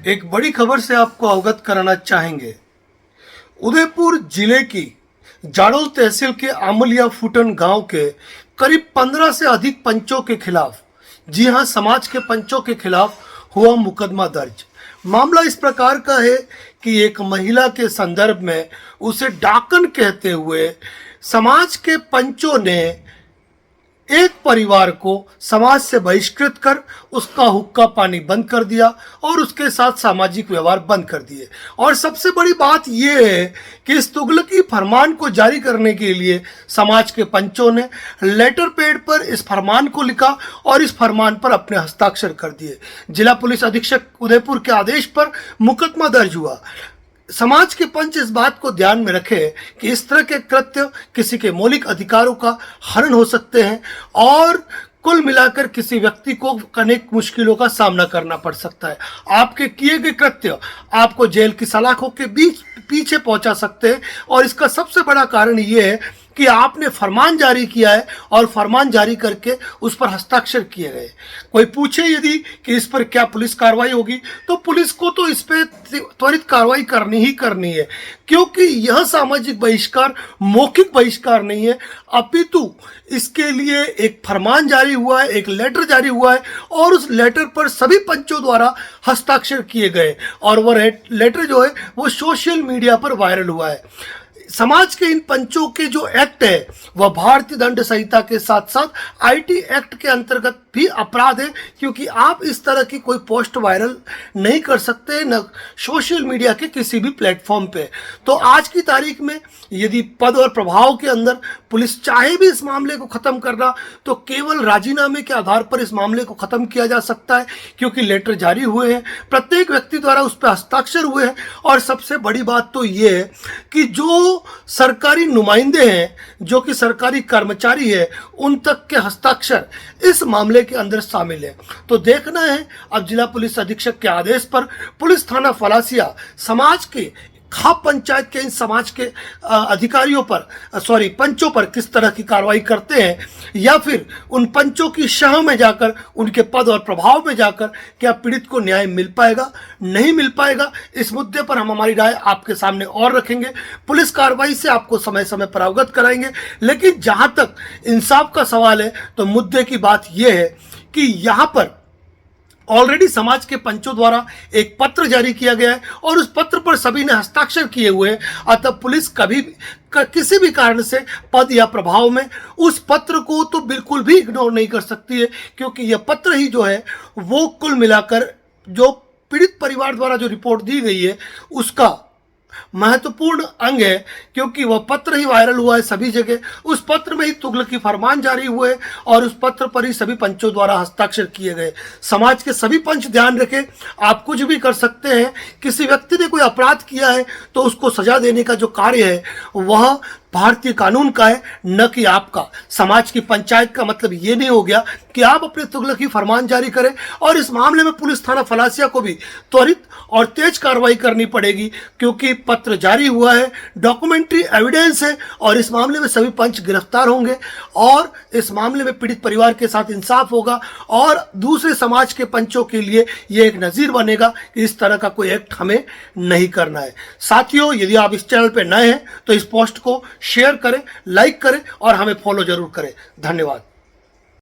एक बड़ी खबर से आपको अवगत कराना चाहेंगे। उदयपुर जिले की जाडोल तहसील के आमलिया फूटन गांव के करीब 15 से अधिक पंचों के खिलाफ, जी हां, समाज के पंचों के खिलाफ हुआ मुकदमा दर्ज। मामला इस प्रकार का है कि एक महिला के संदर्भ में उसे डाकन कहते हुए समाज के पंचों ने एक परिवार को समाज से बहिष्कृत कर उसका हुक्का पानी बंद कर दिया और उसके साथ सामाजिक व्यवहार बंद कर दिए। और सबसे बड़ी बात यह है कि इस तुगलकी फरमान को जारी करने के लिए समाज के पंचों ने लेटर पैड पर इस फरमान को लिखा और इस फरमान पर अपने हस्ताक्षर कर दिए। जिला पुलिस अधीक्षक उदयपुर के आदेश पर मुकदमा दर्ज हुआ। समाज के पंच इस बात को ध्यान में रखें कि इस तरह के कृत्य किसी के मौलिक अधिकारों का हनन हो सकते हैं और कुल मिलाकर किसी व्यक्ति को अनेक मुश्किलों का सामना करना पड़ सकता है। आपके किए गए कृत्य आपको जेल की सलाखों के बीच पीछे पहुंचा सकते हैं और इसका सबसे बड़ा कारण ये है कि आपने फरमान जारी किया है और फरमान जारी करके उस पर हस्ताक्षर किए गए। कोई पूछे यदि कि इस पर क्या पुलिस कार्रवाई होगी, तो पुलिस को तो इस पर त्वरित कार्रवाई करनी ही करनी है, क्योंकि यह सामाजिक बहिष्कार मौखिक बहिष्कार नहीं है, अपितु इसके लिए एक फरमान जारी हुआ है, एक लेटर जारी हुआ है और उस लेटर पर सभी पंचों द्वारा हस्ताक्षर किए गए और वह लेटर जो है वो सोशल मीडिया पर वायरल हुआ है। समाज के इन पंचों के जो एक्ट है वह भारतीय दंड संहिता के साथ साथ आईटी एक्ट के अंतर्गत भी अपराध है, क्योंकि आप इस तरह की कोई पोस्ट वायरल नहीं कर सकते न सोशल मीडिया के किसी भी प्लेटफॉर्म पे। तो आज की तारीख में यदि पद और प्रभाव के अंदर पुलिस चाहे भी इस मामले को खत्म करना, तो केवल राजीनामे के आधार पर इस मामले को खत्म किया जा सकता है, क्योंकि लेटर जारी हुए हैं, प्रत्येक व्यक्ति द्वारा उस पर हस्ताक्षर हुए हैं। और सबसे बड़ी बात तो ये है कि जो सरकारी नुमाइंदे हैं, जो कि सरकारी कर्मचारी है, उन तक के हस्ताक्षर इस मामले के अंदर शामिल है। तो देखना है अब जिला पुलिस अधीक्षक के आदेश पर पुलिस थाना फलासिया समाज के खाप पंचायत के इन समाज के अधिकारियों पर पंचों पर किस तरह की कार्रवाई करते हैं, या फिर उन पंचों की शह में जाकर उनके पद और प्रभाव में जाकर क्या पीड़ित को न्याय मिल पाएगा, नहीं मिल पाएगा। इस मुद्दे पर हम हमारी राय आपके सामने और रखेंगे, पुलिस कार्रवाई से आपको समय समय पर अवगत कराएंगे। लेकिन जहां तक इंसाफ का सवाल है, तो मुद्दे की बात यह है कि यहां पर ऑलरेडी समाज के पंचों द्वारा एक पत्र जारी किया गया है और उस पत्र पर सभी ने हस्ताक्षर किए हुए हैं। अतः पुलिस कभी किसी भी कारण से पद या प्रभाव में उस पत्र को तो बिल्कुल भी इग्नोर नहीं कर सकती है, क्योंकि यह पत्र ही जो है वो कुल मिलाकर जो पीड़ित परिवार द्वारा जो रिपोर्ट दी गई है उसका महत्वपूर्ण अंग है, क्योंकि वह पत्र ही वायरल हुआ है सभी जगह। उस पत्र में ही तुगलकी फरमान जारी हुए और उस पत्र पर ही सभी पंचों द्वारा हस्ताक्षर किए गए। समाज के सभी पंच ध्यान रखें, आप कुछ भी कर सकते हैं। किसी व्यक्ति ने कोई अपराध किया है तो उसको सजा देने का जो कार्य है वह भारतीय कानून का है, न कि आपका। समाज की पंचायत का मतलब ये नहीं हो गया कि आप अपने तुगलकी फरमान जारी करें। और इस मामले में पुलिस थाना फलासिया को भी त्वरित और तेज कार्रवाई करनी पड़ेगी, क्योंकि पत्र जारी हुआ है, डॉक्यूमेंट्री एविडेंस है और इस मामले में सभी पंच गिरफ्तार होंगे और इस मामले में पीड़ित परिवार के साथ इंसाफ होगा और दूसरे समाज के पंचों के लिए यह एक नजीर बनेगा कि इस तरह का कोई एक्ट हमें नहीं करना है। साथियों, यदि आप इस चैनल पर नए हैं तो इस पोस्ट को शेयर करें, लाइक करें और हमें फॉलो जरूर करें। धन्यवाद।